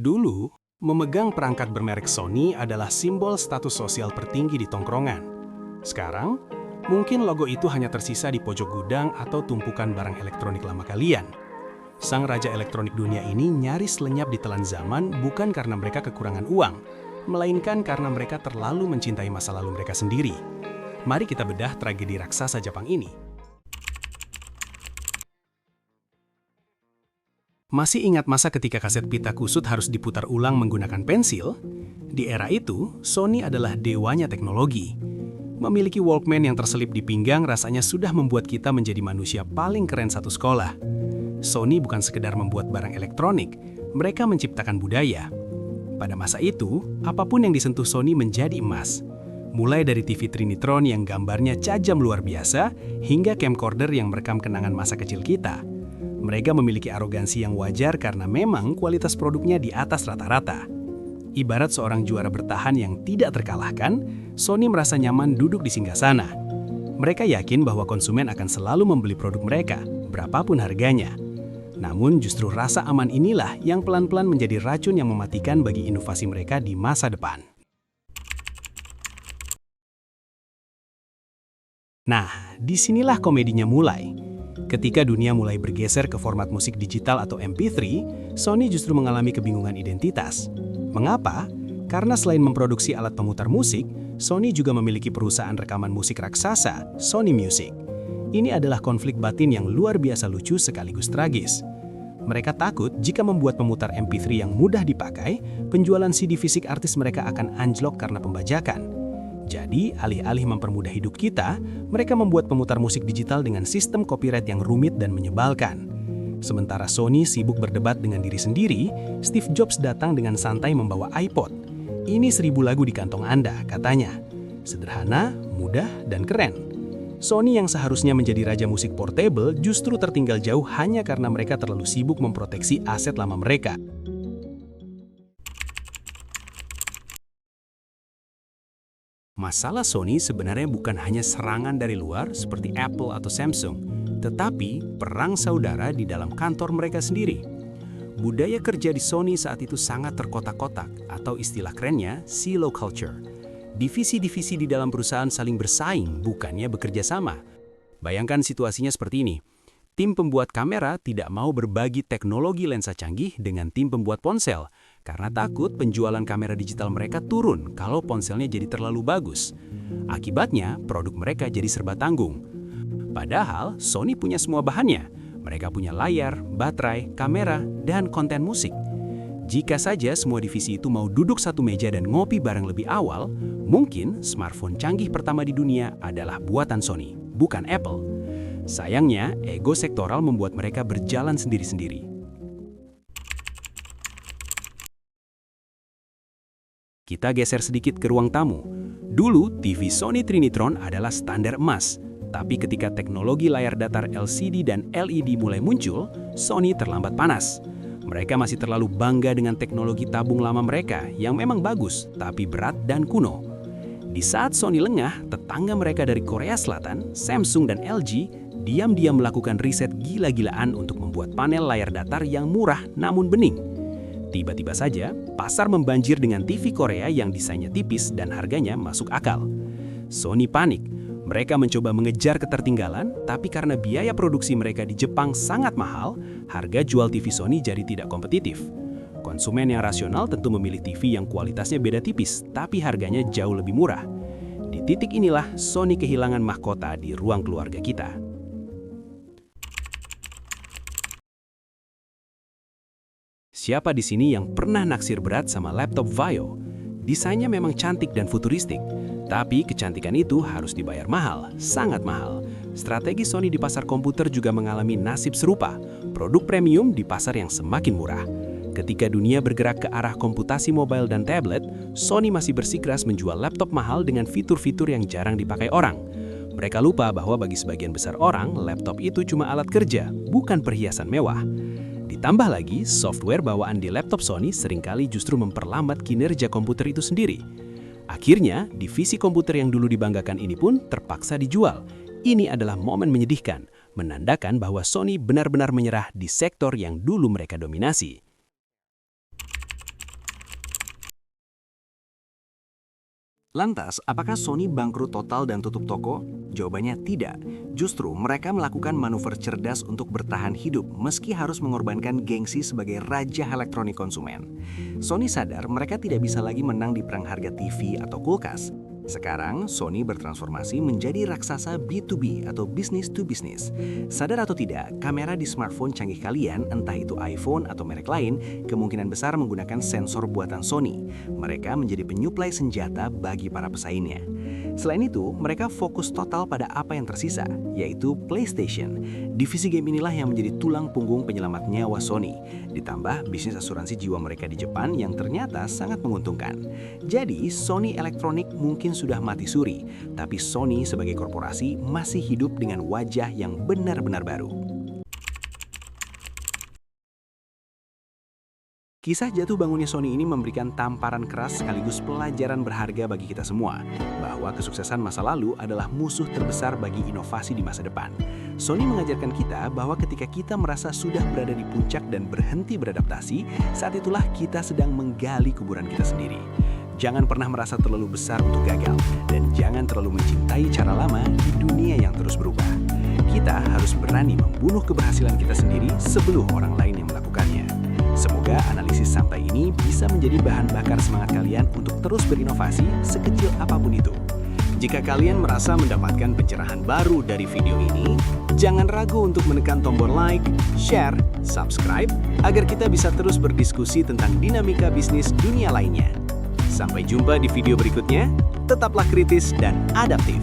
Dulu, memegang perangkat bermerek Sony adalah simbol status sosial tertinggi di tongkrongan. Sekarang, mungkin logo itu hanya tersisa di pojok gudang atau tumpukan barang elektronik lama kalian. Sang raja elektronik dunia ini nyaris lenyap di telan zaman bukan karena mereka kekurangan uang, melainkan karena mereka terlalu mencintai masa lalu mereka sendiri. Mari kita bedah tragedi raksasa Jepang ini. Masih ingat masa ketika kaset pita kusut harus diputar ulang menggunakan pensil? Di era itu, Sony adalah dewanya teknologi. Memiliki Walkman yang terselip di pinggang rasanya sudah membuat kita menjadi manusia paling keren satu sekolah. Sony bukan sekedar membuat barang elektronik, mereka menciptakan budaya. Pada masa itu, apapun yang disentuh Sony menjadi emas. Mulai dari TV Trinitron yang gambarnya tajam luar biasa, hingga camcorder yang merekam kenangan masa kecil kita. Mereka memiliki arogansi yang wajar karena memang kualitas produknya di atas rata-rata. Ibarat seorang juara bertahan yang tidak terkalahkan, Sony merasa nyaman duduk di singgasana. Mereka yakin bahwa konsumen akan selalu membeli produk mereka, berapapun harganya. Namun justru rasa aman inilah yang pelan-pelan menjadi racun yang mematikan bagi inovasi mereka di masa depan. Nah, disinilah komedinya mulai. Ketika dunia mulai bergeser ke format musik digital atau MP3, Sony justru mengalami kebingungan identitas. Mengapa? Karena selain memproduksi alat pemutar musik, Sony juga memiliki perusahaan rekaman musik raksasa, Sony Music. Ini adalah konflik batin yang luar biasa lucu sekaligus tragis. Mereka takut jika membuat pemutar MP3 yang mudah dipakai, penjualan CD fisik artis mereka akan anjlok karena pembajakan. Jadi, alih-alih mempermudah hidup kita, mereka membuat pemutar musik digital dengan sistem copyright yang rumit dan menyebalkan. Sementara Sony sibuk berdebat dengan diri sendiri, Steve Jobs datang dengan santai membawa iPod. Ini 1000 lagu di kantong Anda, katanya. Sederhana, mudah, dan keren. Sony yang seharusnya menjadi raja musik portable justru tertinggal jauh hanya karena mereka terlalu sibuk memproteksi aset lama mereka. Masalah Sony sebenarnya bukan hanya serangan dari luar seperti Apple atau Samsung, tetapi perang saudara di dalam kantor mereka sendiri. Budaya kerja di Sony saat itu sangat terkotak-kotak, atau istilah kerennya silo culture. Divisi-divisi di dalam perusahaan saling bersaing, bukannya bekerja sama. Bayangkan situasinya seperti ini. Tim pembuat kamera tidak mau berbagi teknologi lensa canggih dengan tim pembuat ponsel, karena takut penjualan kamera digital mereka turun kalau ponselnya jadi terlalu bagus. Akibatnya, produk mereka jadi serba tanggung. Padahal, Sony punya semua bahannya. Mereka punya layar, baterai, kamera, dan konten musik. Jika saja semua divisi itu mau duduk satu meja dan ngopi bareng lebih awal, mungkin smartphone canggih pertama di dunia adalah buatan Sony, bukan Apple. Sayangnya, ego sektoral membuat mereka berjalan sendiri-sendiri. Kita geser sedikit ke ruang tamu. Dulu, TV Sony Trinitron adalah standar emas. Tapi ketika teknologi layar datar LCD dan LED mulai muncul, Sony terlambat panas. Mereka masih terlalu bangga dengan teknologi tabung lama mereka yang memang bagus, tapi berat dan kuno. Di saat Sony lengah, tetangga mereka dari Korea Selatan, Samsung dan LG, diam-diam melakukan riset gila-gilaan untuk membuat panel layar datar yang murah namun bening. Tiba-tiba saja, pasar membanjir dengan TV Korea yang desainnya tipis dan harganya masuk akal. Sony panik. Mereka mencoba mengejar ketertinggalan, tapi karena biaya produksi mereka di Jepang sangat mahal, harga jual TV Sony jadi tidak kompetitif. Konsumen yang rasional tentu memilih TV yang kualitasnya beda tipis, tapi harganya jauh lebih murah. Di titik inilah Sony kehilangan mahkota di ruang keluarga kita. Siapa di sini yang pernah naksir berat sama laptop Vaio? Desainnya memang cantik dan futuristik, tapi kecantikan itu harus dibayar mahal, sangat mahal. Strategi Sony di pasar komputer juga mengalami nasib serupa, produk premium di pasar yang semakin murah. Ketika dunia bergerak ke arah komputasi mobile dan tablet, Sony masih bersikeras menjual laptop mahal dengan fitur-fitur yang jarang dipakai orang. Mereka lupa bahwa bagi sebagian besar orang, laptop itu cuma alat kerja, bukan perhiasan mewah. Ditambah lagi, software bawaan di laptop Sony seringkali justru memperlambat kinerja komputer itu sendiri. Akhirnya, divisi komputer yang dulu dibanggakan ini pun terpaksa dijual. Ini adalah momen menyedihkan, menandakan bahwa Sony benar-benar menyerah di sektor yang dulu mereka dominasi. Lantas, apakah Sony bangkrut total dan tutup toko? Jawabannya tidak. Justru mereka melakukan manuver cerdas untuk bertahan hidup meski harus mengorbankan gengsi sebagai raja elektronik konsumen. Sony sadar mereka tidak bisa lagi menang di perang harga TV atau kulkas. Sekarang, Sony bertransformasi menjadi raksasa B2B atau business to business. Sadar atau tidak, kamera di smartphone canggih kalian, entah itu iPhone atau merek lain, kemungkinan besar menggunakan sensor buatan Sony. Mereka menjadi penyuplai senjata bagi para pesaingnya. Selain itu, mereka fokus total pada apa yang tersisa, yaitu PlayStation. Divisi game inilah yang menjadi tulang punggung penyelamat nyawa Sony. Ditambah bisnis asuransi jiwa mereka di Jepang yang ternyata sangat menguntungkan. Jadi, Sony Elektronik mungkin sudah mati suri, tapi Sony sebagai korporasi masih hidup dengan wajah yang benar-benar baru. Kisah jatuh bangunnya Sony ini memberikan tamparan keras sekaligus pelajaran berharga bagi kita semua, bahwa kesuksesan masa lalu adalah musuh terbesar bagi inovasi di masa depan. Sony mengajarkan kita bahwa ketika kita merasa sudah berada di puncak dan berhenti beradaptasi, saat itulah kita sedang menggali kuburan kita sendiri. Jangan pernah merasa terlalu besar untuk gagal, dan jangan terlalu mencintai cara lama di dunia yang terus berubah. Kita harus berani membunuh keberhasilan kita sendiri sebelum orang lain yang melakukannya. Semoga analisis sampai ini bisa menjadi bahan bakar semangat kalian untuk terus berinovasi sekecil apapun itu. Jika kalian merasa mendapatkan pencerahan baru dari video ini, jangan ragu untuk menekan tombol like, share, subscribe, agar kita bisa terus berdiskusi tentang dinamika bisnis dunia lainnya. Sampai jumpa di video berikutnya, tetaplah kritis dan adaptif.